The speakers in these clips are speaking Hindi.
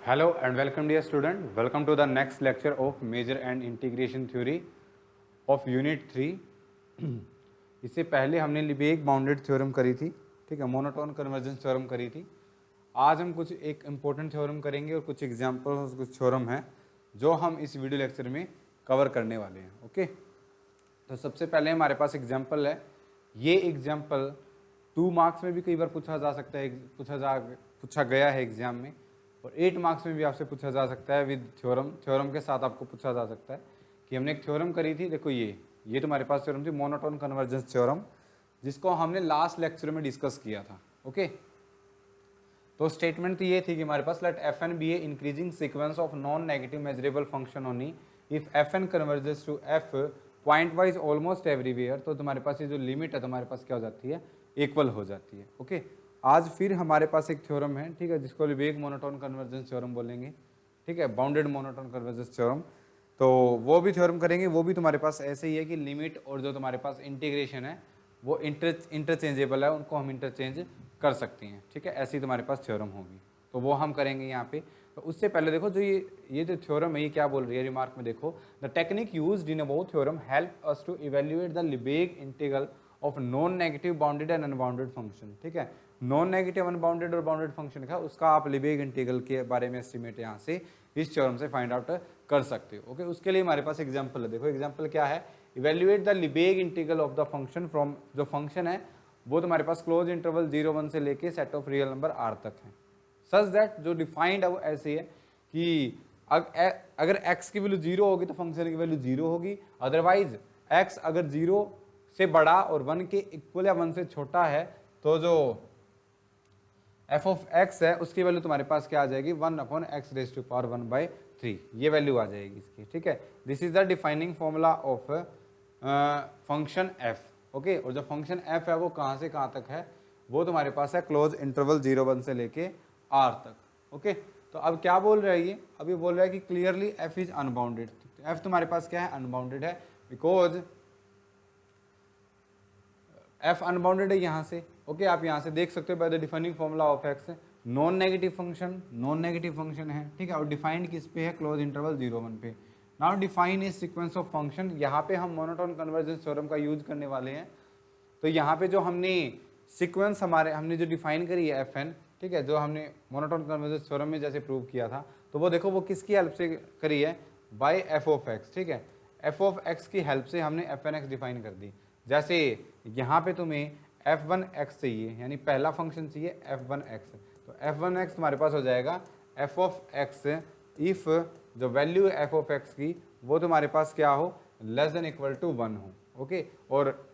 Hello and welcome dear student. Welcome to the next lecture of Measure and Integration Theory of Unit-3. इससे पहले हमने लिबेग बाउंडेड थ्योरम करी थी, ठीक है, मोनोटोन कन्वर्जेंस थ्योरम करी थी. आज हम कुछ एक इम्पोर्टेंट थ्योरम करेंगे और कुछ एग्जाम्पल्स, कुछ थ्योरम हैं जो हम इस वीडियो लेक्चर में कवर करने वाले हैं. ओके, तो सबसे पहले हमारे पास एग्जाम्पल है. ये एग्जाम्पल 2 मार्क्स में भी कई बार पूछा जा सकता है, पूछा गया है एग्जाम में, और 8 मार्क्स में भी आपसे पूछा जा सकता है विद थ्योरम के साथ आपको पूछा जा सकता है कि हमने एक थ्योरम करी थी. देखो ये तुम्हारे पास थ्योरम थी मोनोटोन कन्वर्जेंस थ्योरम, जिसको हमने लास्ट लेक्चर में डिस्कस किया था. ओके, तो स्टेटमेंट तो ये थी कि हमारे पास let F N be a increasing sequence of non negative measurable function only if F N converges to F pointwise almost everywhere. तो तुम्हारे पास ये जो लिमिट है तुम्हारे पास क्या हो जाती है, इक्वल हो जाती है. ओके, आज फिर हमारे पास एक थ्योरम है, ठीक है, जिसको लिबेग मोनोटोन कन्वर्जेंस थ्योरम बोलेंगे, ठीक है, बाउंडेड मोनोटोन कन्वर्जेंस थ्योरम. तो वो भी थ्योरम करेंगे. वो भी तुम्हारे पास ऐसे ही है कि लिमिट और जो तुम्हारे पास इंटीग्रेशन है वो इंटरचेंजेबल है, उनको हम इंटरचेंज कर सकते हैं. ठीक है, ऐसी तुम्हारे पास थ्योरम होगी, तो वो हम करेंगे यहाँ पे. तो उससे पहले देखो जो ये जो थ्योरम है ये क्या बोल रही है, रिमार्क में देखो, the technique used in above theorem help us to evaluate the Lebesgue integral of non negative bounded and unbounded function. ठीक है, नॉन नेगेटिव अनबाउंडेड और बाउंडेड फंक्शन का उसका आप लिबेग इंटीग्रल के बारे में एस्टिमेट यहाँ से इस थ्योरम से फाइंड आउट कर सकते हो. ओके, उसके लिए हमारे पास एग्जाम्पल है. देखो एग्जाम्पल क्या है, evaluate the Lebesgue integral of the function from, जो फंक्शन है वो तुम्हारे पास क्लोज इंटरवल 0-1 से लेके set of real number r तक है, सच दैट जो डिफाइंड है वो ऐसे है कि अगर x की वैल्यू 0 होगी तो फंक्शन की वैल्यू 0 होगी, अदरवाइज x अगर 0 से बड़ा और 1 के इक्वल या 1 से छोटा है तो जो f ऑफ x है उसकी वैल्यू तुम्हारे पास क्या आ जाएगी, 1/x⁻1/3, ये वैल्यू आ जाएगी इसकी. ठीक है, this is the defining formula of function f. Okay, और जो फंक्शन f है वो कहाँ से कहाँ तक है, वो तुम्हारे पास है क्लोज इंटरवल 0-1 से लेके r तक. ओके, तो अब क्या बोल रहा है ये, अब ये बोल रहा है कि clearly f is unbounded. f तुम्हारे पास क्या है, अनबाउंडेड है, बिकॉज f अनबाउंडेड है यहाँ से. ओके, आप यहाँ से देख सकते हो by the defining formula of x, non negative function है. ठीक है, और डिफाइंड किस पे है, क्लोज इंटरवल 0-1 पे. Now define is sequence of function. यहाँ पे हम मोनोटोन कन्वर्जेंस थ्योरम का यूज करने वाले हैं. तो यहाँ पे जो हमने सीक्वेंस हमने जो डिफाइन करी है एफ एन, ठीक है, जो हमने मोनोटोन कन्वर्जेंस थ्योरम में जैसे प्रूव किया था, तो वो देखो वो किसकी हेल्प से करी है, बाय एफ ऑफ एक्स. ठीक है, एफ ऑफ एक्स की हेल्प से हमने एफ एन एक्स डिफाइन कर दी. जैसे यहाँ पे तुम्हें f1x चाहिए, यानी पहला फंक्शन चाहिए f1x, तो f1x तुम्हारे पास हो जाएगा f ऑफ x इफ जो वैल्यू है f ऑफ x की वो तुम्हारे पास क्या हो, लेस देन इक्वल टू 1 हो. ओके, और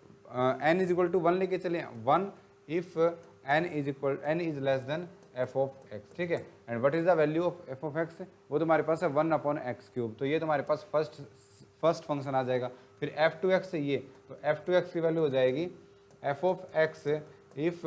n इज इक्वल टू 1 लेके चले, 1 if n is less then f of x. ठीक है, and what is the value of f of x, वो तुम्हारे पास है 1/x³. तो ये तुम्हारे पास फर्स्ट फंक्शन आ जाएगा. फिर f2x चाहिए, तो f2x की वैल्यू हो जाएगी f of x if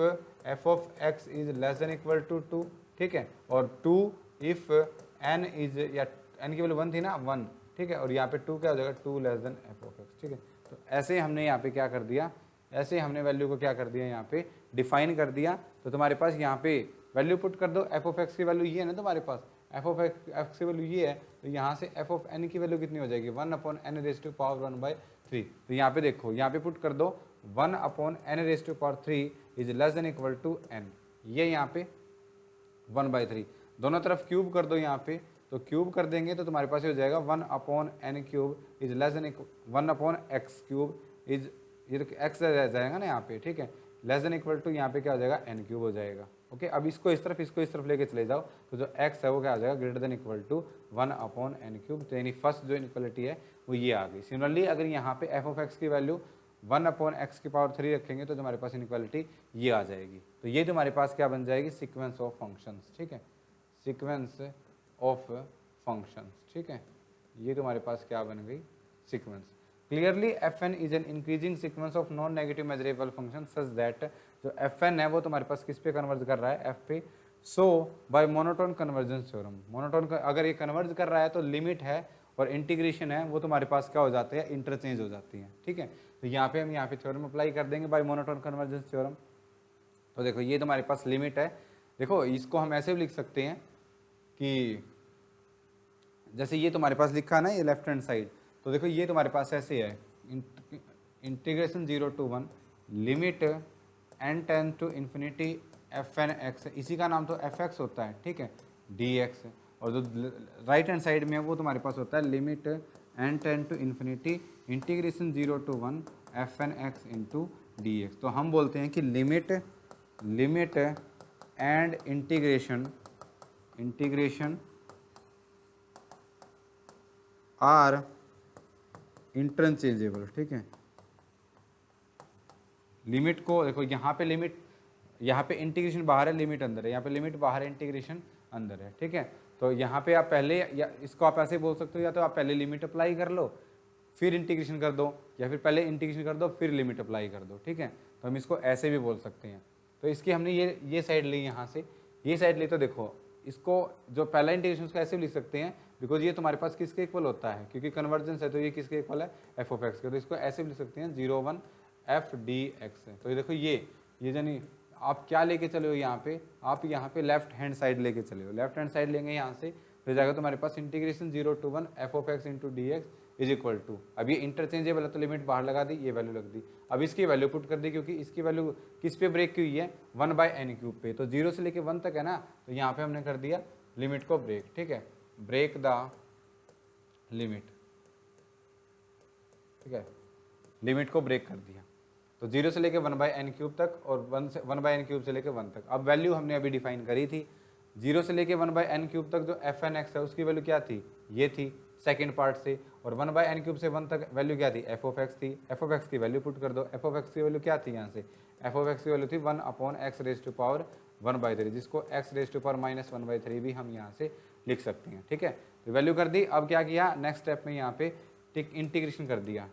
f of x is less than equal to 2. ठीक है, और 2 इफ n इज, या n की वैल्यू 1 थी ना, 1. ठीक है, और यहाँ पे 2 क्या हो जाएगा, 2 less than f of x. ठीक है, तो ऐसे हमने यहाँ पे क्या कर दिया, ऐसे हमने वैल्यू को क्या कर दिया, यहाँ पे डिफाइन कर दिया. तो तुम्हारे पास यहाँ पे वैल्यू पुट कर दो, f ऑफ x की वैल्यू ये है ना तुम्हारे पास, f ऑफ x की वैल्यू ये है, तो यहाँ से f ऑफ n की वैल्यू कितनी हो जाएगी, 1/n⁻1/3. तो यहाँ पे देखो, यहाँ पे पुट कर दो 1/n⁻3 is less than equal to n, ये यहाँ पे 1/3. दोनों तरफ क्यूब कर दो यहाँ पे, तो क्यूब कर देंगे तो तुम्हारे पास हो जाएगा 1/n³ is less then 1/x³ is, ये तो x रह जाएगा ना यहाँ पे. ठीक है, लेस देन इक्वल टू यहाँ पे क्या हो जाएगा, n³ हो जाएगा. ओके, अब इसको इस तरफ लेके चले जाओ, तो जो x है वो क्या आ जाएगा, greater than equal to 1/n³. तो यानी फर्स्ट जो इनक्वलिटी है वो ये आ गई. सिमिलरली अगर यहाँ पे f ऑफ x की वैल्यू 1/x³ रखेंगे तो तुम्हारे पास इनक्वालिटी ये आ जाएगी. तो ये तुम्हारे पास क्या बन जाएगी, सीक्वेंस ऑफ फंक्शंस. ठीक है, सीक्वेंस ऑफ फंक्शंस. ठीक है, ये तुम्हारे पास क्या बन गई, sequence. Clearly fn is an increasing sequence of non negative measurable function such that, जो fn है वो तुम्हारे पास किस पे कन्वर्ज कर रहा है, f पे. So by monotone convergence theorem, monotone का अगर ये कन्वर्ज कर रहा है तो लिमिट है और इंटीग्रेशन है वो तुम्हारे पास क्या हो जाते हैं, इंटरचेंज हो जाती है. ठीक है, तो यहाँ पे हम यहाँ पे थ्योरम अप्लाई कर देंगे बाय मोनोटोन कन्वर्जेंस थ्योरम. तो देखो ये तुम्हारे पास लिमिट है. देखो इसको हम ऐसे भी लिख सकते हैं कि जैसे ये तुम्हारे पास लिखा है ना, ये लेफ्ट हैंड साइड, तो देखो ये तुम्हारे पास ऐसे है, integration 0 to 1 limit n tend to infinity F N X, इसी का नाम तो एफ एक्स होता है, ठीक है, डी एक्स। और जो राइट हैंड साइड में है वो तुम्हारे पास होता है limit n tend to infinity integration 0 to 1 F N X into D X. तो हम बोलते हैं कि limit and integration are interchangeable, ठीक है। लिमिट को देखो, यहाँ पे लिमिट, यहाँ पे इंटीग्रेशन बाहर है, लिमिट अंदर है, यहाँ पे लिमिट बाहर है, इंटीग्रेशन अंदर है, ठीक है। तो यहाँ पे आप पहले, या इसको आप ऐसे बोल सकते हो, या तो आप पहले लिमिट अप्लाई कर लो फिर इंटीग्रेशन कर दो, या फिर पहले इंटीग्रेशन कर दो फिर लिमिट अप्लाई कर दो, ठीक है। तो हम इसको ऐसे भी बोल सकते हैं। तो इसकी हमने ये साइड ली, यहाँ से ये साइड ली, तो देखो इसको जो पहला इंटीग्रेशन उसको ऐसे भी लिख सकते हैं, बिकॉज ये तुम्हारे पास किसके इक्वल होता है, क्योंकि कन्वर्जेंस है तो ये किसके इक्वल है, एफ ऑफ एक्स के। तो इसको ऐसे भी लिख सकते हैं 0 1 एफ डी एक्स है। तो ये देखो ये यानी आप क्या लेके चले हो यहाँ पे, आप यहाँ पे लेफ्ट हैंड साइड लेके चले हो, लेफ्ट हैंड साइड लेंगे यहाँ से, फिर जाएगा तुम्हारे पास integration 0 to 1 F of X into D X is equal to, अब ये इंटरचेंजेबल है तो लिमिट बाहर लगा दी, ये वैल्यू लग दी। अब इसकी वैल्यू पुट कर दी, क्योंकि इसकी वैल्यू किस पे ब्रेक की हुई है, 1/n³ पे, तो 0 से लेके 1 तक है ना, तो यहाँ पे हमने कर दिया लिमिट को ब्रेक, ठीक है, ब्रेक द लिमिट, ठीक है, लिमिट को ब्रेक कर दिया। तो 0 से लेके 1/n³ तक और 1/n³ से लेके 1 तक। अब वैल्यू हमने अभी डिफाइन करी थी, 0 से लेके 1/n³ तक जो एफ एन एक्स है उसकी वैल्यू क्या थी, ये थी सेकंड पार्ट से, और 1/n³ से 1 तक वैल्यू क्या थी, एफ ऑफ एक्स थी। एफ ऑफ एक्स की वैल्यू पुट कर दो, एफ ऑफ एक्स की वैल्यू क्या थी यहाँ से, एफ ऑफ एक्स की वैल्यू थी 1/x⁻1/3, जिसको x⁻−1/3 भी हम यहाँ से लिख सकते हैं, ठीक है। तो वैल्यू कर दी। अब क्या किया, नेक्स्ट स्टेप में यहाँ पे टिक इंटीग्रेशन कर दिया,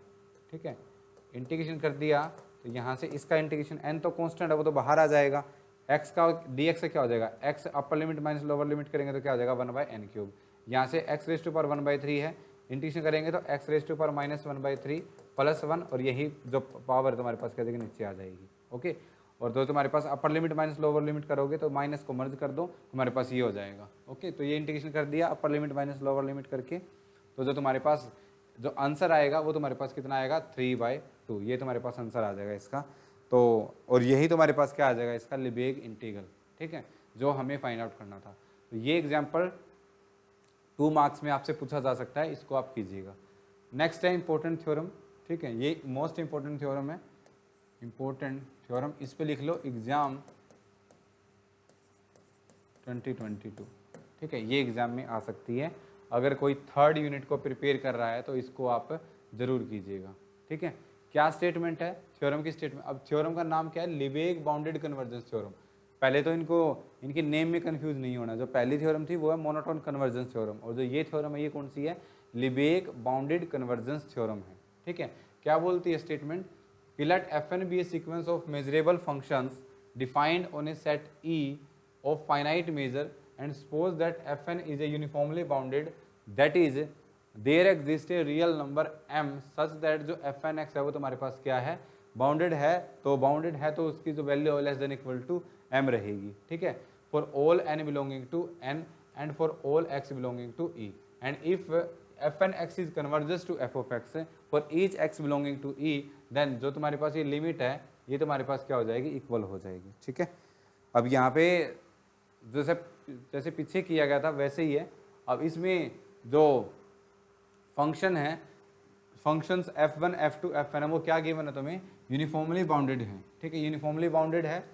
ठीक है, इंटीग्रेशन कर दिया। तो यहाँ से इसका इंटीग्रेशन, n तो कांस्टेंट है वो तो बाहर आ जाएगा, x का dx से क्या हो जाएगा, x अपर लिमिट माइनस लोअर लिमिट करेंगे तो क्या हो जाएगा 1/n³। यहाँ से x⁻1/3 है, इंटीग्रेशन करेंगे तो x⁻−1/3 प्लस 1, और यही जो पावर तुम्हारे पास क्या जाएगी, नीचे आ जाएगी, ओके। और जो तुम्हारे पास upper limit minus lower limit करोगे तो माइनस को मर्ज कर दो, तुम्हारे पास ये हो जाएगा, ओके। तो ये इंटीग्रेशन कर दिया अपर लिमिट माइनस लोअर लिमिट करके, तो जो तुम्हारे पास जो आंसर आएगा वो तुम्हारे पास कितना आएगा, 3/2, ये तुम्हारे पास आंसर आ जाएगा इसका। तो और यही तुम्हारे पास क्या आ जाएगा, इसका लिबेग इंटीग्रल, ठीक है, जो हमें फाइंड आउट करना था। तो ये एग्जाम्पल 2 मार्क्स में आपसे पूछा जा सकता है, इसको आप कीजिएगा। नेक्स्ट है इंपॉर्टेंट थ्योरम, ठीक है, ये मोस्ट इंपॉर्टेंट थ्योरम है, इंपॉर्टेंट थ्योरम, इस पे लिख लो एग्जाम 2022, ठीक है, ये एग्जाम में आ सकती है। अगर कोई 3rd यूनिट को प्रिपेयर कर रहा है तो इसको आप जरूर कीजिएगा, ठीक है। क्या स्टेटमेंट है थ्योरम की स्टेटमेंट, अब थ्योरम का नाम क्या है, लिबेग बाउंडेड कन्वर्जेंस थ्योरम। पहले तो इनके नेम में कंफ्यूज नहीं होना, जो पहली थ्योरम थी वो है मोनोटोन कन्वर्जेंस थ्योरम, और जो ये थ्योरम है ये कौन सी है, लिबेग बाउंडेड कन्वर्जेंस थ्योरम है, ठीक है। क्या बोलती है statement, let fn be a sequence of measurable functions defined on a set E of finite measure and suppose that fn is a uniformly bounded, that is there exists a real number m such that जो fnx है वो तुम्हारे पास क्या है, बाउंडेड है, तो बाउंडेड है तो उसकी जो वैल्यू है less than equal to m रहेगी, ठीक है, for all n belonging to n and for all x belonging to E, and if fnx is converges to f of x for each x belonging to E, then जो तुम्हारे पास ये लिमिट है ये तुम्हारे पास क्या हो जाएगी, इक्वल हो जाएगी, ठीक है। अब यहाँ पे जैसे पीछे किया गया था वैसे ही है। अब इसमें जो फंक्शन है, फंक्शंस f1 f2 fn वो क्या गिवन है तुम्हें, यूनिफॉर्मली बाउंडेड है, ठीक है, यूनिफॉर्मली बाउंडेड है।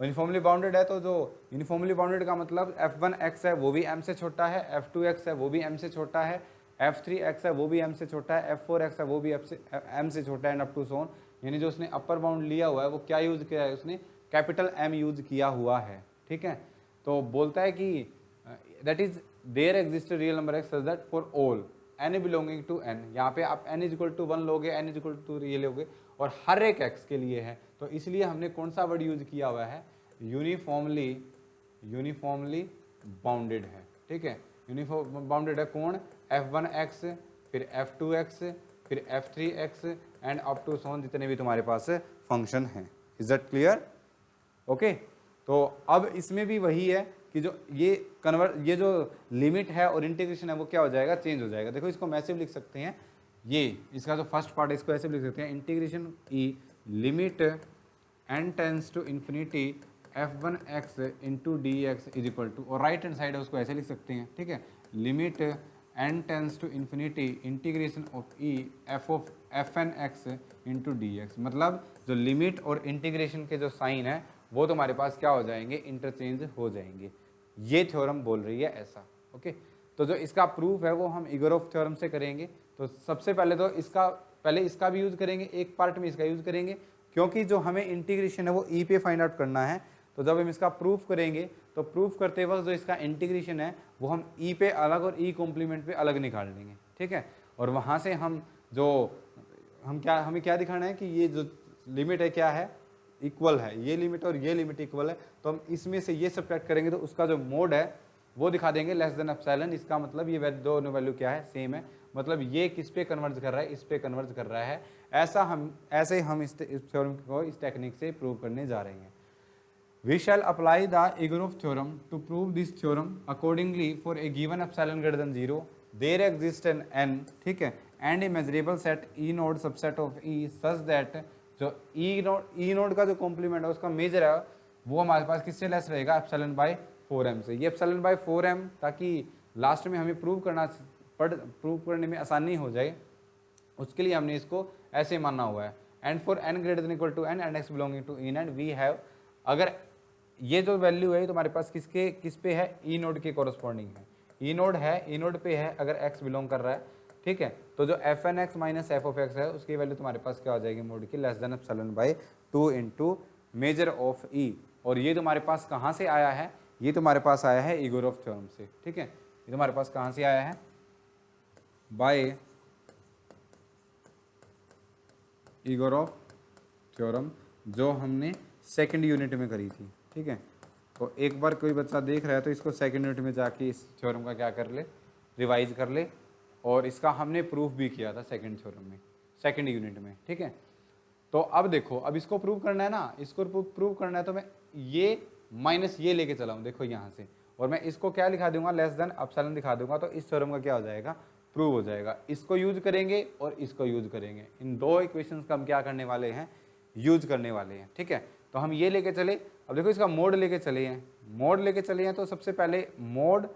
यूनिफॉर्मली बाउंडेड है तो जो यूनिफॉर्मली बाउंडेड का मतलब f1x है वो भी m से छोटा है, f2x है वो भी m से छोटा है, f3x है वो भी m से छोटा है, f4x है वो भी m से छोटा है, and up to so on. यानी जो उसने अपर बाउंड लिया हुआ है वो क्या यूज़ किया है, उसने कैपिटल M यूज़ किया हुआ है, ठीक है। तो बोलता है कि that is there exist real number x such that for all n belonging to n, यहाँ पे आप n इज इक्वल टू 1 लोगे, n इज इक्वल टू ये लोगे, और हर एक x के लिए है, तो इसलिए हमने कौन सा वर्ड यूज किया हुआ है, यूनिफॉर्मली बाउंडेड है, ठीक है। यूनिफॉर्म बाउंडेड है कौन, f1x, फिर f2x, फिर f3x एंड अप टू सोन जितने भी तुम्हारे पास फंक्शन हैं। Is that clear, okay. तो अब इसमें भी वही है कि जो ये जो लिमिट है और इंटीग्रेशन है वो क्या हो जाएगा, चेंज हो जाएगा। देखो इसको हम ऐसे भी लिख सकते हैं, ये इसका जो फर्स्ट पार्ट है इसको ऐसे भी लिख सकते हैं, integration E limit N tends to infinity f1x into D X is equal to, और राइट हैंड साइड है उसको ऐसे लिख सकते हैं, ठीक है, limit N tends to infinity integration of E F of F N X into D X. मतलब जो लिमिट और इंटीग्रेशन के जो साइन है वो तुम्हारे पास क्या हो जाएंगे, इंटरचेंज हो जाएंगे। ये थ्योरम बोल रही है ऐसा। ओके, तो जो इसका प्रूफ है वो हम इगोरॉफ थ्योरम से करेंगे। तो सबसे पहले तो इसका भी यूज करेंगे, एक पार्ट में इसका यूज करेंगे, क्योंकि जो हमें इंटीग्रेशन है वो ई पे फाइंड आउट करना है। तो जब हम इसका प्रूफ करेंगे तो प्रूफ करते वक्त जो इसका इंटीग्रेशन है वो हम ई पे अलग और ई कॉम्प्लीमेंट पे अलग निकाल लेंगे, ठीक है। और वहाँ से हमें क्या दिखाना है कि ये जो लिमिट है क्या है, इक्वल है, ये लिमिट और ये लिमिट इक्वल है। तो हम इसमें से ये सब्ट्रैक्ट करेंगे तो उसका जो मोड है वो दिखा देंगे लेस देन एप्सिलॉन। इसका मतलब ये दोनों वैल्यू क्या है, सेम है, मतलब ये किस पे कन्वर्ज कर रहा है, इस पे कन्वर्ज कर रहा है। ऐसे हम इस थ्योरम को इस टेक्निक से प्रूव करने जा रहे हैं। We shall apply the Egoroff theorem to prove this theorem. Accordingly, for a given epsilon greater than 0, there exists an n, ठीक है, and a measurable set E node subset of E such that जो E node का जो कॉम्प्लीमेंट है उसका मेजर है वो हमारे पास किससे लेस रहेगा, एप्सिलॉन बाय 4m से। ये एप्सिलॉन बाय 4m ताकि लास्ट में हमें प्रूव करने में आसानी हो जाए, उसके लिए हमने इसको ऐसे मानना हुआ है। And for n greater than equal to n and x belonging to E and we have, अगर ये जो वैल्यू है तुम्हारे पास किस पे है, ई नोड के कोरस्पॉन्डिंग है, ई नोड पे है अगर x बिलोंग कर रहा है, ठीक है। तो जो F N X minus F of X है उसकी वैल्यू तुम्हारे पास क्या हो जाएगी, मोड की less than epsilon by 2 into measure of E. और ये तुम्हारे पास कहाँ से आया है, ये तुम्हारे पास आया है इगोरॉफ थ्योरम से, ठीक है। ये तुम्हारे पास कहाँ से आया है, बाय इगोरॉफ थ्योरम, जो हमने सेकंड यूनिट में करी थी, ठीक है। तो एक बार कोई बच्चा देख रहा है तो इसको सेकंड यूनिट में जाके इस थ्योरम का क्या कर ले, रिवाइज कर ले। और इसका हमने प्रूफ भी किया था सेकंड थ्योरम में, सेकंड यूनिट में, ठीक है। तो अब देखो, अब इसको प्रूव करना है ना, इसको प्रूव करना है तो मैं ये माइनस ये लेके चला हूँ, देखो यहाँ से, और मैं इसको क्या लिखा दूंगा, लेस देन एप्सिलॉन दिखा दूंगा। तो इस थ्योरम का क्या हो जाएगा, प्रूव हो जाएगा। इसको यूज करेंगे और इसको यूज करेंगे, इन दो इक्वेशंस का हम क्या करने वाले हैं, यूज करने वाले हैं, ठीक है। तो हम ये लेके चले, अब देखो इसका मोड लेके चले हैं, तो सबसे पहले मोड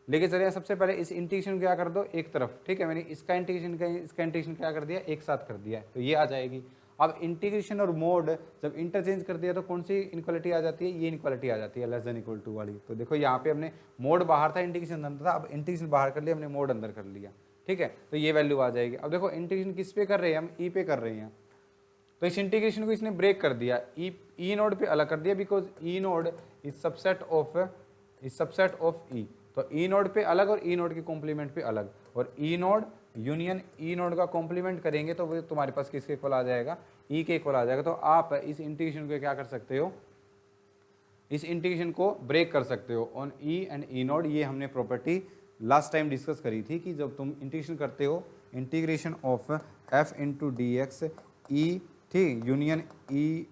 लेके चले हैं, सबसे पहले इस इंटीग्रेशन क्या कर दो एक तरफ, ठीक है। मैंने इसका इंटीग्रेशन क्या कर दिया, एक साथ कर दिया, तो ये आ जाएगी। अब इंटीग्रेशन और मोड जब इंटरचेंज कर दिया तो कौन सी इनक्वालिटी आ जाती है, ये इनक्वालिटी आ जाती है, लेस देन इक्वल टू वाली। तो देखो यहाँ पे हमने मोड बाहर था, इंटीग्रेशन अंदर था, अब इंटीग्रेशन बाहर कर लिया, हमने मोड अंदर कर लिया, ठीक है। तो ये वैल्यू आ जाएगी। अब देखो इंटीग्रेशन किस पे कर रहे हैं, हम ई पे कर रहे हैं, तो इस इंटीग्रेशन को इसने ब्रेक कर दिया, ई नोड पे अलग कर दिया, because E nought is subset of E. तो ई नोड पे अलग और ई नोड के कॉम्प्लीमेंट पे अलग, और ई नोड यूनियन ई नोड का कॉम्प्लीमेंट करेंगे तो वो तुम्हारे पास किसके इक्वल आ जाएगा, ई के इक्वल आ जाएगा। तो आप इस इंटीग्रेशन को क्या कर सकते हो, इस इंटीग्रेशन को ब्रेक कर सकते हो on E and E node. ये हमने प्रॉपर्टी लास्ट टाइम डिस्कस करी थी कि जब तुम इंटीग्रेशन करते हो, integration of F into D X E, ठीक, यूनियन ई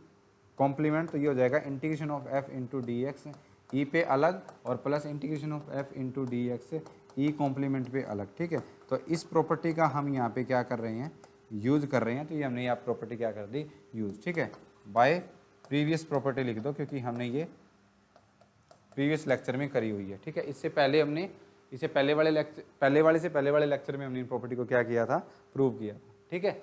कॉम्प्लीमेंट, तो ये हो जाएगा integration of F into D X E पे अलग और plus integration of F into D X E complement पे अलग, ठीक है। तो इस प्रॉपर्टी का हम यहाँ पे क्या कर रहे हैं, यूज कर रहे हैं। तो ये हमने यहाँ प्रॉपर्टी क्या कर दी, यूज, ठीक है। बाय प्रीवियस प्रॉपर्टी लिख दो, क्योंकि हमने ये प्रीवियस लेक्चर में करी हुई है, ठीक है। इससे पहले हमने पहले वाले लेक्चर में हमने इन प्रॉपर्टी को क्या किया था, प्रूव किया, ठीक है।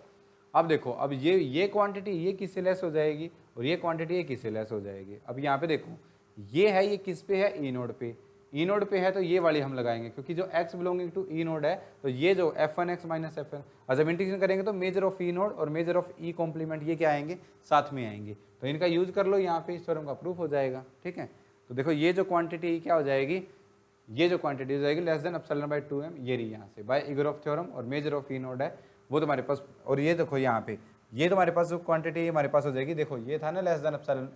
अब देखो, अब ये क्वांटिटी ये किससे लेस हो जाएगी और ये क्वांटिटी ये किससे लेस हो जाएगी। अब यहाँ पे देखो, ये है, ये किस पे है, ई नोड पे, ई नोड पे है तो ये वाली हम लगाएंगे, क्योंकि जो x belonging to E node है, तो ये जो f1x माइनस fn, जब इंटीग्रेशन करेंगे तो मेजर ऑफ ई नोड और मेजर ऑफ ई कॉम्प्लीमेंट ये क्या आएंगे, साथ में आएंगे। तो इनका यूज कर लो, यहाँ पे इस थ्योरम का प्रूफ हो जाएगा, ठीक है। तो देखो ये जो क्वांटिटी क्या हो जाएगी, ये जो क्वांटिटी हो जाएगी less than epsilon bye 2m, ये रही यहाँ से, बाय इगोरॉफ थ्योरम, और मेजर ऑफ ई नोड है वो तुम्हारे पास। और ये देखो यहाँ पे, ये तुम्हारे पास जो क्वांटिटी हमारे पास हो जाएगी, देखो ये था ना लेस देन एप्सिलॉन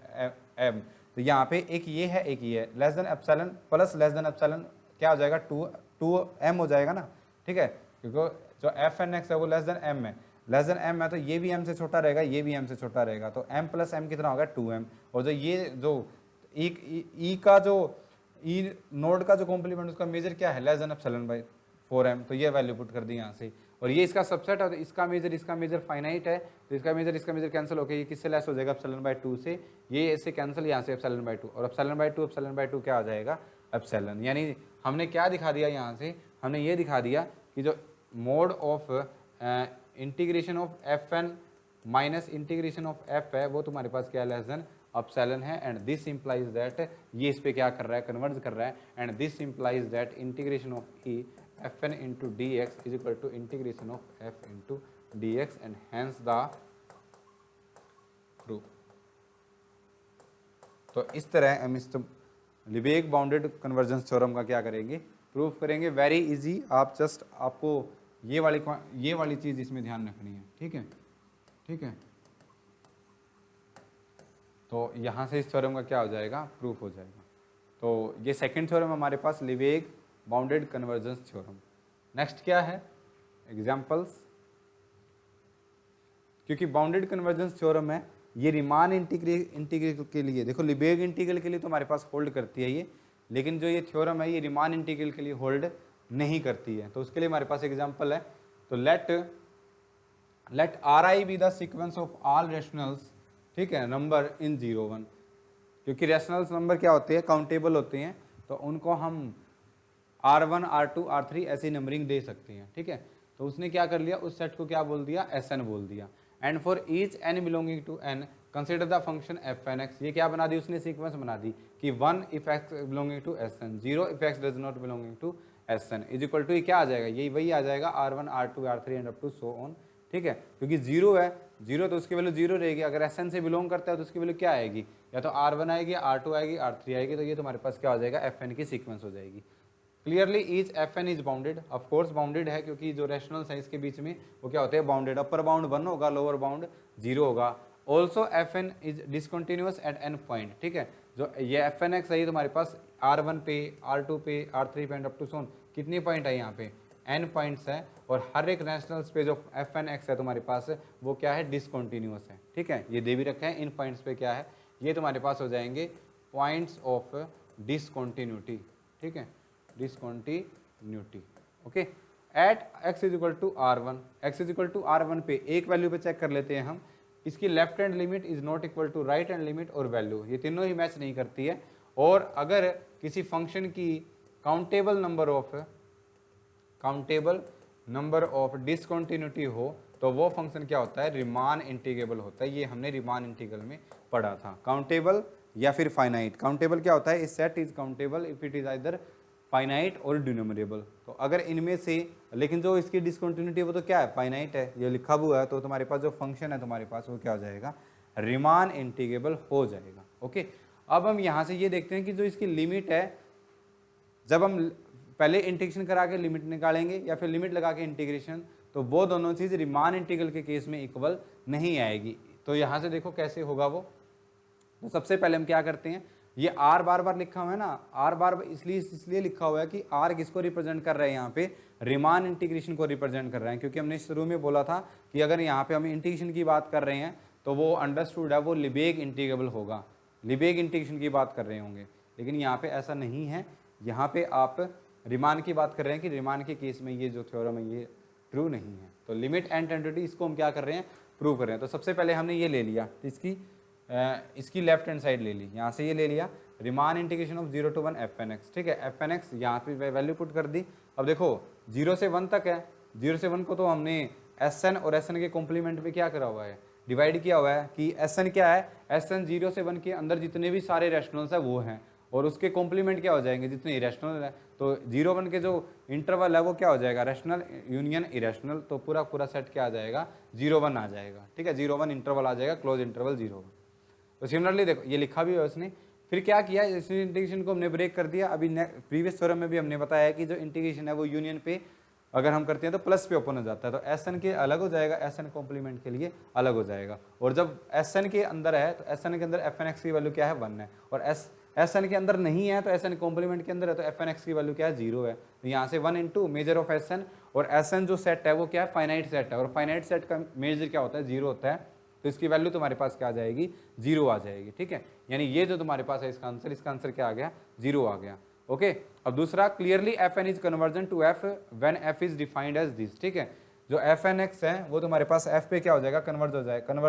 m, तो यहाँ पे एक ये है एक ये है, less than epsilon plus less than epsilon क्या हो जाएगा, 2m हो जाएगा ना, ठीक है। क्योंकि जो f(n)x है वो लेस देन m है, लेस देन m है तो ये भी m से छोटा रहेगा, ये भी m से छोटा रहेगा, तो m प्लस m कितना होगा, 2m। और जो ये जो e का जो ई नोड का जो कॉम्प्लीमेंट उसका मेजर क्या है, less than epsilon bye 4m, तो ये वैल्यू पुट कर दी यहाँ से। और ये इसका सबसेट है, तो इसका मेजर फाइनाइट है, तो इसका मेजर कैंसिल होकर ये किससे लेस हो जाएगा, एप्सिलॉन बाय 2 से। ये इससे कैंसिल, यहाँ से एप्सिलॉन बाय 2, और एप्सिलॉन बाय 2 क्या आ जाएगा, एप्सिलॉन। यानी हमने क्या दिखा दिया यहाँ से, हमने ये दिखा दिया कि जो mod of integration of F N minus integration of F है वो तुम्हारे पास क्या है, लेस देन एप्सिलॉन है। एंड दिस इंप्लाइज दैट, ये इस पे क्या कर रहा है, कन्वर्ज कर रहा है। And this implies that integration of E F N into D X is equal to integration of F into D X, and hence the proof. तो इस तरह हम इस लिबेग बाउंडेड कन्वर्जेंस थ्योरम का क्या करेंगे, प्रूफ करेंगे। वेरी इजी, आप जस्ट आपको ये वाली चीज़ इसमें ध्यान रखनी है, ठीक है, ठीक है। तो यहाँ से इस थ्योरम का क्या हो जाएगा, प्रूफ हो जाएगा। तो ये सेकंड थ्योरम हमारे पास लिबेग बाउंडेड कन्वर्जेंस थ्योरम। नेक्स्ट क्या है, एग्जांपल्स। क्योंकि बाउंडेड कन्वर्जेंस थ्योरम है, ये रीमान इंटीग्रल के लिए, देखो लिबेग इंटीग्रल के लिए तो हमारे पास होल्ड करती है ये, लेकिन जो ये थ्योरम है ये रीमान इंटीग्रल के लिए होल्ड नहीं करती है। तो उसके लिए हमारे पास एग्जांपल है। तो let R I be the sequence of all rationals, ठीक है, नंबर इन 0 1। क्योंकि रेशनल्स नंबर क्या होते हैं, काउंटेबल होते हैं, तो उनको हम R1 R2 R3 ऐसी नंबरिंग दे सकते हैं, ठीक है। तो उसने क्या कर लिया, उस सेट को क्या बोल दिया, Sn बोल दिया। And for each n belonging to n consider the function fnx, ये क्या बना दी उसने, सीक्वेंस बना दी कि 1 if x belonging to Sn, 0 if x does not belonging to Sn is equal to, ये क्या आ जाएगा, यही वही आ जाएगा R1 R2 R3 and up to so on, ठीक है। क्योंकि 0 है, 0 तो उसकी वैल्यू 0 रहेगी। अगर Sn से बिलोंग करता है तो उसकी वैल्यू क्या आएगी, या तो R1 आएगी, R2 आएगी, R3 आएगी। तो ये तुम्हारे पास क्या हो जाएगा, Fn की सीक्वेंस हो जाएगी। Clearly each Fn is bounded, of course bounded है, क्योंकि जो रैशनल साइंस के बीच में वो क्या होते हैं, बाउंडेड। अपर बाउंड 1 होगा, लोअर बाउंड 0 होगा। Also Fn is discontinuous at n point, ठीक है। जो ये Fnx है तुम्हारे पास R1 पे, R2 पे, R3 पे एंड अप टू सोन, कितने पॉइंट है यहाँ पे, n पॉइंट्स है। और हर एक रैशनल स्पेस ऑफ Fnx है तुम्हारे पास, वो क्या है, डिसकंटिन्यूअस है, ठीक है। ये दे भी रखा है, इन पॉइंट्स पे क्या है, ये तुम्हारे पास हो जाएंगे पॉइंट्स ऑफ डिसकंटिन्यूटी, ठीक है, discontinuity, okay. At x is equal to R1, x is equal to R1 पे एक वैल्यू पे चेक कर लेते हैं हम, इसकी left hand limit is not equal to right hand limit और वैल्यू, ये तीनों ही मैच नहीं करती है। और अगर किसी फंक्शन की काउंटेबल नंबर ऑफ डिसकंटिन्यूटी हो तो वो फंक्शन क्या होता है, रिमान इंटीग्रेबल होता है। ये हमने रिमान इंटीग्रल में पढ़ा था, काउंटेबल या फिर फाइनाइट। काउंटेबल क्या होता है, इस set is countable if it is either finite और डिनोमिनेबल। तो अगर इनमें से, लेकिन जो इसकी डिसकंटिन्यूटी वो तो क्या है, फाइनाइट है, ये लिखा हुआ है। तो तुम्हारे पास जो फंक्शन है तुम्हारे पास वो क्या हो जाएगा, रिमान इंटीग्रेबल हो जाएगा, ओके। अब हम यहाँ से ये देखते हैं कि जो इसकी लिमिट है, जब हम पहले इंटीग्रेशन करा के लिमिट निकालेंगे या फिर लिमिट लगा के इंटीग्रेशन, तो वो दोनों चीज़ रिमान इंटीग्रल के केस में इक्वल नहीं आएगी। तो यहाँ से देखो कैसे होगा वो। तो सबसे पहले हम क्या करते हैं, ये r बार लिखा हुआ है ना, r बार इसलिए लिखा हुआ है कि r किसको रिप्रेजेंट कर रहे हैं, यहाँ पे रिमान इंटीग्रेशन को रिप्रेजेंट कर रहे हैं। क्योंकि हमने शुरू में बोला था कि अगर यहाँ पे हम इंटीग्रेशन की बात कर रहे हैं तो वो अंडरस्टूड है, वो लिबेग इंटीग्रेबल होगा, लिबेग इंटीग्रेशन की बात कर रहे होंगे। लेकिन यहाँ पे ऐसा नहीं है, यहाँ पे आप रिमान की बात कर रहे हैं कि रिमान के केस में ये जो थ्योरम है ये ट्रू नहीं है। तो लिमिट एंड टेंडेंसी इसको हम क्या कर रहे हैं, प्रूव कर रहे हैं। तो सबसे पहले हमने ये ले लिया, इसकी लेफ्ट हैंड साइड ले ली, यहाँ से ये ले लिया Riemann integration of 0 to 1 fnx, ठीक है। fnx यहाँ पे वैल्यू पुट कर दी। अब देखो 0 से 1 तक है, 0 से 1 को तो हमने Sn और Sn के कॉम्प्लीमेंट में क्या करा हुआ है, डिवाइड किया हुआ है कि Sn क्या है, Sn 0 से 1 के अंदर जितने भी सारे रैशनल्स है वो हैं, और उसके कॉम्प्लीमेंट क्या हो जाएंगे, जितने इरेशनल है। तो 0 1 के जो इंटरवल है वो क्या हो जाएगा, रैशनल यूनियन इरेशनल। तो पूरा सेट क्या आ जाएगा, 0 1 आ जाएगा, ठीक है। 0 1 इंटरवल आ जाएगा, क्लोज इंटरवल 0 1। तो सिमिलरली देखो ये लिखा भी है उसने। फिर क्या किया, इस इंटीग्रेशन को हमने ब्रेक कर दिया। अभी प्रीवियस थ्योरम में भी हमने बताया कि जो इंटीग्रेशन है वो यूनियन पे अगर हम करते हैं तो प्लस पे ओपन हो जाता है। तो Sn के अलग हो जाएगा, Sn कॉम्प्लीमेंट के लिए अलग हो जाएगा। और जब Sn के अंदर है तो Sn के अंदर fnx की वैल्यू क्या है, 1 है। और Sn के अंदर नहीं है तो Sn कॉम्प्लीमेंट के अंदर है तो fnx की वैल्यू क्या है, 0 है। तो यहाँ से 1 इंटू मेजर ऑफ Sn, और Sn जो सेट है वो क्या है, फाइनाइट सेट है। और फाइनाइट सेट का मेजर क्या होता है, 0 होता है। तो इसकी वैल्यू तुम्हारे पास क्या आ जाएगी, 0 आ जाएगी, ठीक है। यानी ये जो तुम्हारे पास है इसका आंसर क्या आ गया, 0 आ गया। ओके। अब दूसरा, clearly F N is conversion to F when F is defined as this, ठीक है। जो एफ एन एक्स है वो तुम्हारे पास एफ पे क्या हो जाएगा, कन्वर्ज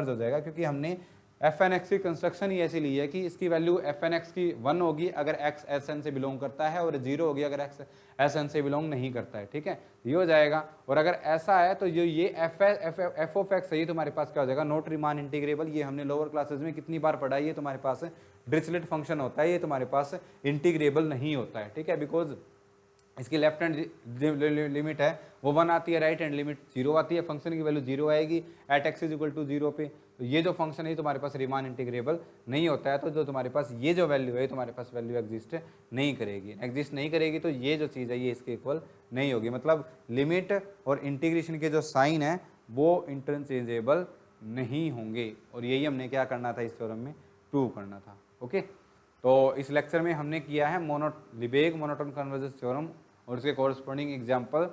हो जाएगा, क्योंकि हमने एफ एन एक्स की कंस्ट्रक्शन ही ऐसी ली है कि इसकी वैल्यू एफ एन एक्स की 1 होगी अगर एक्स एस एन से बिलोंग करता है, और 0 होगी अगर एक्स एस एन से बिलोंग नहीं करता है, ठीक है, ये हो जाएगा। और अगर ऐसा है तो ये एफ ऑफ एक्स है, ये तुम्हारे पास क्या हो जाएगा, नॉट रीमान इंटीग्रेबल। ये हमने लोअर क्लासेस में कितनी बार पढ़ा है, ये तुम्हारे पास डिरिचलेट फंक्शन होता है, ये तुम्हारे पास इंटीग्रेबल नहीं होता है, ठीक है, बिकॉज इसकी लेफ्ट हैंड लिमिट है वो 1 आती है, राइट हैंड लिमिट 0 आती है, फंक्शन की वैल्यू 0 आएगी at X is equal to 0 पे। तो ये जो फंक्शन है तुम्हारे पास रीमान इंटीग्रेबल नहीं होता है, तो जो तुम्हारे पास ये जो वैल्यू है तुम्हारे पास वैल्यू एग्जिस्ट नहीं करेगी, तो ये जो चीज़ है ये इसके इक्वल नहीं होगी। मतलब लिमिट और इंटीग्रेशन के जो साइन है वो इंटरचेंजेबल नहीं होंगे, और यही हमने क्या करना था इस थ्योरम में, प्रूव करना था। ओके, तो इस लेक्चर में हमने किया है लिबेग मोनोटोन कन्वर्जेंस थ्योरम और उसके कॉरस्पॉन्डिंग एग्जाम्पल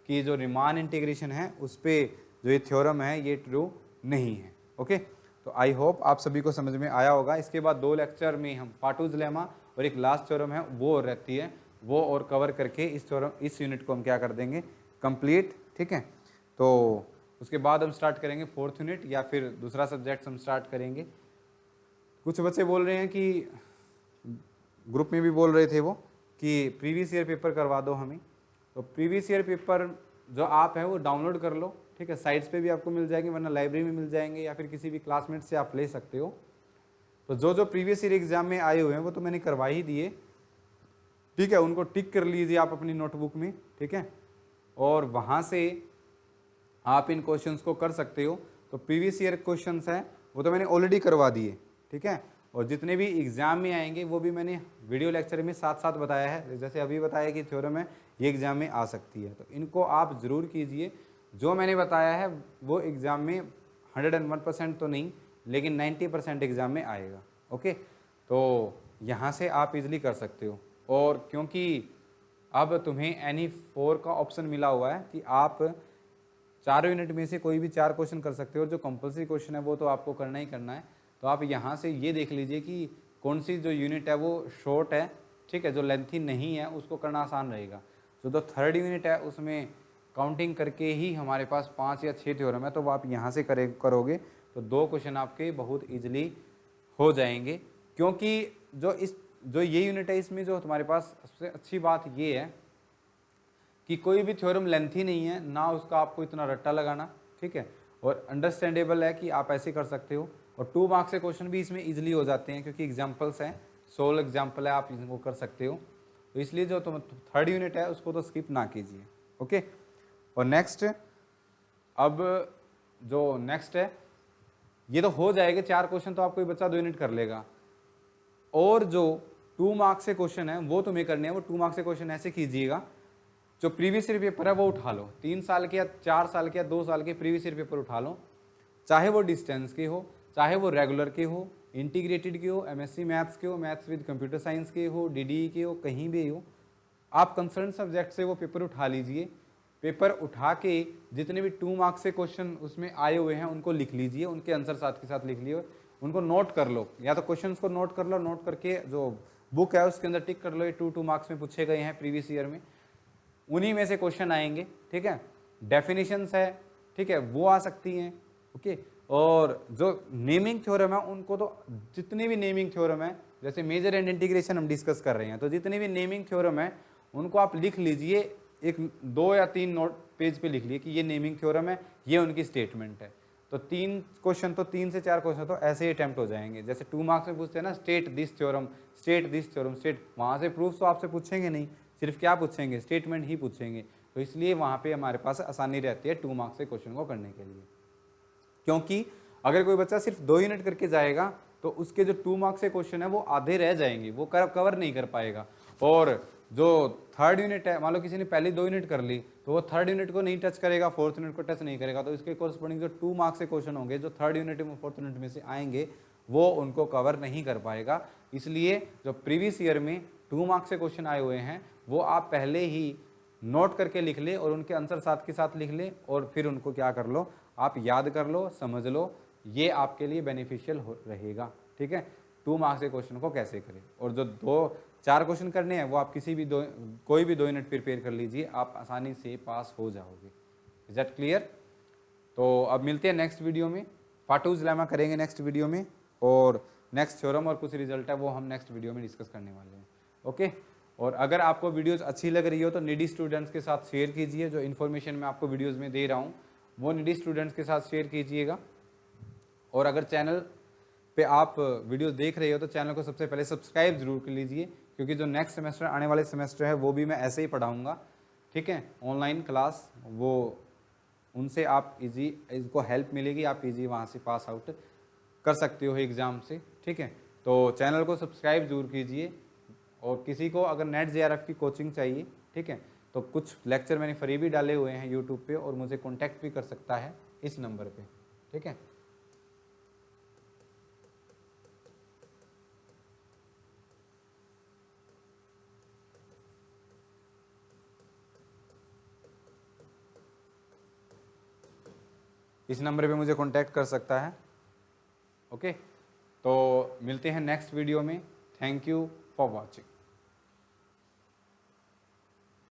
की जो रीमान इंटीग्रेशन है उस पर जो ये थ्योरम है ये ट्रू नहीं है। ओके, तो आई होप आप सभी को समझ में आया होगा। इसके बाद 2 लेक्चर में हम पार्टूज लेमा और एक लास्ट थ्योरम है वो रहती है, वो और कवर करके इस यूनिट को हम क्या कर देंगे, कंप्लीट, ठीक है। तो उसके बाद हम स्टार्ट करेंगे 4th यूनिट, या फिर दूसरा सब्जेक्ट हम स्टार्ट करेंगे। कुछ बच्चे बोल रहे हैं कि ग्रुप में भी बोल रहे थे वो कि प्रीवियस ईयर पेपर करवा दो हमें, तो प्रीवियस ईयर पेपर जो आप है वो डाउनलोड कर लो, ठीक है, साइट्स पे भी आपको मिल जाएंगे, वरना लाइब्रेरी में मिल जाएंगे, या फिर किसी भी क्लासमेट से आप ले सकते हो। तो जो प्रीवियस ईयर एग्जाम में आए हुए हैं वो तो मैंने करवा ही दिए, ठीक है, उनको टिक कर लीजिए आप अपनी नोटबुक में, ठीक है, और वहाँ से आप इन क्वेश्चंस को कर सकते हो। तो प्रीवियस ईयर क्वेश्चंस हैं वो तो मैंने ऑलरेडी करवा दिए, ठीक है, और जितने भी एग्जाम में आएंगे वो भी मैंने वीडियो लेक्चर में साथ साथ बताया है, जैसे अभी बताया कि थ्योरम है ये एग्जाम में आ सकती है, तो इनको आप ज़रूर कीजिए। जो मैंने बताया है वो एग्ज़ाम में 101% तो नहीं, लेकिन 90% एग्ज़ाम में आएगा। ओके, तो यहाँ से आप इजीली कर सकते हो, और क्योंकि अब तुम्हें एनी 4 का ऑप्शन मिला हुआ है कि आप 4 यूनिट में से कोई भी 4 क्वेश्चन कर सकते हो, और जो कंपल्सरी क्वेश्चन है वो तो आपको करना ही करना है। तो आप यहाँ से ये देख लीजिए कि कौन सी जो यूनिट है वो शॉर्ट है, ठीक है, जो लेंथी नहीं है उसको करना आसान रहेगा। जो 3rd यूनिट है उसमें काउंटिंग करके ही हमारे पास 5 या 6 थ्योरम है, तो आप यहाँ से करोगे तो 2 क्वेश्चन आपके बहुत ईजिली हो जाएंगे। क्योंकि जो ये यूनिट है इसमें जो तुम्हारे पास सबसे अच्छी बात ये है कि कोई भी थ्योरम लेंथी नहीं है, ना उसका आपको इतना रट्टा लगाना, ठीक है, और अंडरस्टैंडेबल है कि आप ऐसे कर सकते हो, और 2 मार्क्स के क्वेश्चन भी इसमें इजीली हो जाते हैं क्योंकि एग्जांपल्स हैं, 16 एग्जांपल है, आप इनको कर सकते हो। तो इसलिए जो 3rd यूनिट है उसको तो स्किप ना कीजिए। ओके, और नेक्स्ट, अब जो नेक्स्ट है ये तो हो जाएगा, 4 क्वेश्चन तो आप कोई बच्चा 2 यूनिट कर लेगा, और जो 2 मार्क्स के क्वेश्चन है वो तुम्हें करने हैं। वो 2 मार्क्स के क्वेश्चन ऐसे कीजिएगा, जो प्रीवियस ईयर पेपर है वो उठा लो, 3 साल के या 4 साल के या 2 साल के प्रीवियस ईयर पेपर उठा लो, चाहे वो डिस्टेंस के हो, चाहे वो रेगुलर के हो, इंटीग्रेटेड के हो, एमएससी मैथ्स के हो, मैथ्स विद कंप्यूटर साइंस के हो, डीडी के हो, कहीं भी हो, आप कंसर्न सब्जेक्ट से वो पेपर उठा लीजिए। पेपर उठा के जितने भी 2 मार्क्स से क्वेश्चन उसमें आए हुए हैं उनको लिख लीजिए, उनके आंसर साथ के साथ लिख लिए, उनको नोट कर लो, या तो क्वेश्चंस को नोट कर लो, नोट करके जो बुक है उसके अंदर टिक कर लो, ये 2 मार्क्स में पूछे गए हैं प्रीवियस ईयर में, उन्हीं में से क्वेश्चन आएंगे, ठीक है। डेफिनेशंस है, ठीक है, वो आ सकती हैं। ओके, और जो नेमिंग थ्योरम है उनको तो जितने भी नेमिंग थ्योरम है, जैसे मेजर एंड इंटीग्रेशन हम डिस्कस कर रहे हैं, तो जितने भी नेमिंग थ्योरम है उनको आप लिख लीजिए, एक 2 या 3 नोट पेज पे लिख लिए कि ये नेमिंग थ्योरम है, ये उनकी स्टेटमेंट है। तो 3 क्वेश्चन, तो 3 से 4 क्वेश्चन तो ऐसे ही अटैम्प्ट हो जाएंगे। जैसे 2 मार्क्स में पूछते हैं ना, state this theorem, state this theorem, state, वहाँ से प्रूफ तो आपसे पूछेंगे नहीं, सिर्फ क्या पूछेंगे, स्टेटमेंट ही पूछेंगे। तो इसलिए वहाँ पे हमारे पास आसानी रहती है 2 मार्क्स के क्वेश्चन को करने के लिए, क्योंकि अगर कोई बच्चा सिर्फ 2 यूनिट करके जाएगा तो उसके जो 2 मार्क्स के क्वेश्चन है वो आधे रह जाएंगे, वो कवर नहीं कर पाएगा। और जो 3rd यूनिट है, मान लो किसी ने पहली 2 यूनिट कर ली तो वो 3rd यूनिट को नहीं टच करेगा, 4th यूनिट को टच नहीं करेगा, तो इसके कोरस्पॉन्डिंग जो 2 मार्क्स के क्वेश्चन होंगे जो 3rd यूनिट में 4th यूनिट में से आएंगे वो उनको कवर नहीं कर पाएगा। इसलिए जो प्रीवियस ईयर में 2 मार्क्स के क्वेश्चन आए हुए हैं वो आप पहले ही नोट करके लिख ले और उनके आंसर साथ के साथ लिख ले, और फिर उनको क्या कर लो, आप याद कर लो, समझ लो, ये आपके लिए बेनिफिशियल रहेगा, ठीक है। 2 मार्क्स के क्वेश्चन को कैसे करें, और जो 2 4 क्वेश्चन करने हैं, वो आप कोई भी 2 यूनिट प्रिपेयर कर लीजिए, आप आसानी से पास हो जाओगे। Is that clear? तो अब मिलते हैं नेक्स्ट वीडियो में, फाटूज लेमा करेंगे नेक्स्ट वीडियो में, और नेक्स्ट थ्योरम और कुछ रिजल्ट है वो हम नेक्स्ट वीडियो में डिस्कस करने वाले हैं। ओके, और अगर आपको वीडियोस अच्छी लग रही हो तो नीडी स्टूडेंट्स के साथ शेयर कीजिए। जो इन्फॉर्मेशन मैं आपको वीडियोस में दे रहा हूँ वो नीडी स्टूडेंट्स के साथ शेयर कीजिएगा। और अगर चैनल पे आप वीडियोस देख रहे हो तो चैनल को सबसे पहले सब्सक्राइब जरूर कर लीजिए, क्योंकि जो नेक्स्ट सेमेस्टर आने वाले सेमेस्टर है वो भी मैं ऐसे ही पढ़ाऊँगा, ठीक है, ऑनलाइन क्लास, वो उनसे आप इजी इसको हेल्प मिलेगी, आप इजी वहाँ से पास आउट कर सकते हो एग्ज़ाम से, ठीक है। तो चैनल को सब्सक्राइब जरूर कीजिए। और किसी को अगर नेट जेआरएफ की कोचिंग चाहिए, ठीक है, तो कुछ लेक्चर मैंने फ्री भी डाले हुए हैं यूट्यूब पे, और मुझे कॉन्टैक्ट भी कर सकता है इस नंबर पे, ठीक है। इस नंबर पे मुझे कॉन्टैक्ट कर सकता है। ओके, तो मिलते हैं नेक्स्ट वीडियो में। Thank you for watching.